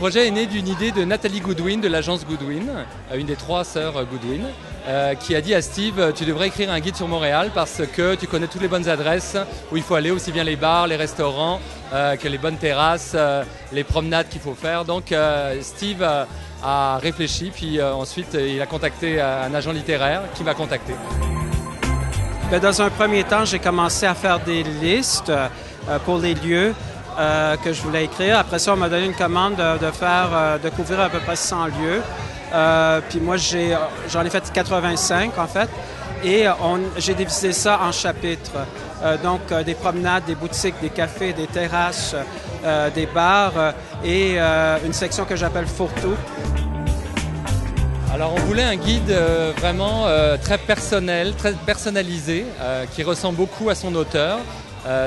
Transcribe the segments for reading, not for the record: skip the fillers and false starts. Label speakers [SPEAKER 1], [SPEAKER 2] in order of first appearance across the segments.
[SPEAKER 1] projet est né d'une idée de Nathalie Goodwin de l'agence Goodwin, une des 3 sœurs Goodwin, qui a dit à Steve, tu devrais écrire un guide sur Montréal parce que tu connais toutes les bonnes adresses où il faut aller, aussi bien les bars, les restaurants, que les bonnes terrasses, les promenades qu'il faut faire. Donc Steve a réfléchi, puis ensuite il a contacté un agent littéraire qui m'a contacté.
[SPEAKER 2] Dans un premier temps, j'ai commencé à faire des listes pour les lieux que je voulais écrire. Après ça, on m'a donné une commande de couvrir à peu près 100 lieux. Puis moi, j'en ai fait 85 en fait. Et j'ai divisé ça en chapitres. Donc, des promenades, des boutiques, des cafés, des terrasses, des bars et une section que j'appelle fourre-tout.
[SPEAKER 1] Alors on voulait un guide vraiment très personnel, très personnalisé, qui ressemble beaucoup à son auteur.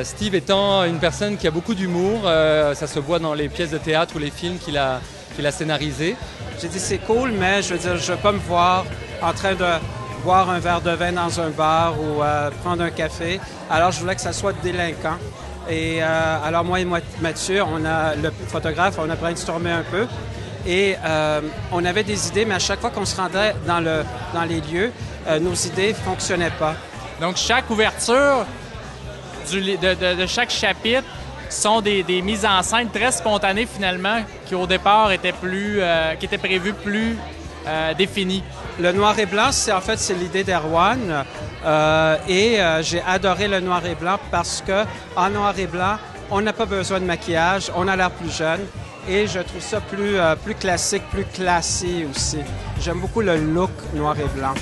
[SPEAKER 1] Steve étant une personne qui a beaucoup d'humour, ça se voit dans les pièces de théâtre ou les films qu'il a scénarisés.
[SPEAKER 2] J'ai dit c'est cool, mais je veux dire, je ne veux pas me voir en train de boire un verre de vin dans un bar ou prendre un café. Alors je voulais que ça soit délinquant. Et alors moi et Mathieu, le photographe, on a brainstormé un peu. Et on avait des idées, mais à chaque fois qu'on se rendait dans les lieux, nos idées ne fonctionnaient pas.
[SPEAKER 3] Donc, chaque ouverture de chaque chapitre sont des mises en scène très spontanées, finalement, qui au départ étaient prévues plus définies.
[SPEAKER 2] Le noir et blanc, c'est l'idée d'Erwan. Et j'ai adoré le noir et blanc parce qu'en noir et blanc, on n'a pas besoin de maquillage, on a l'air plus jeune. Et je trouve ça plus classique, plus classé aussi. J'aime beaucoup le look noir et blanc.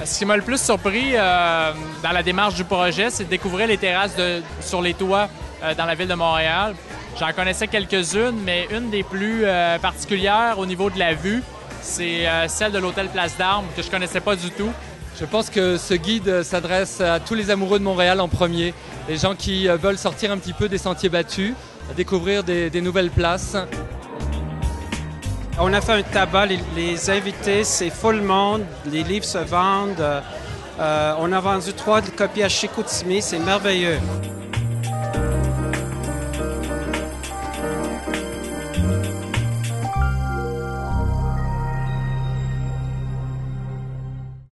[SPEAKER 3] Ce qui m'a le plus surpris dans la démarche du projet, c'est de découvrir les terrasses sur les toits dans la ville de Montréal. J'en connaissais quelques-unes, mais une des plus particulières au niveau de la vue, c'est celle de l'hôtel Place d'Armes, que je connaissais pas du tout.
[SPEAKER 1] Je pense que ce guide s'adresse à tous les amoureux de Montréal en premier, les gens qui veulent sortir un petit peu des sentiers battus, découvrir des nouvelles places.
[SPEAKER 2] On a fait un tabac, les invités, c'est full monde, les livres se vendent. On a vendu 3 copies à Chicoutimi, c'est merveilleux.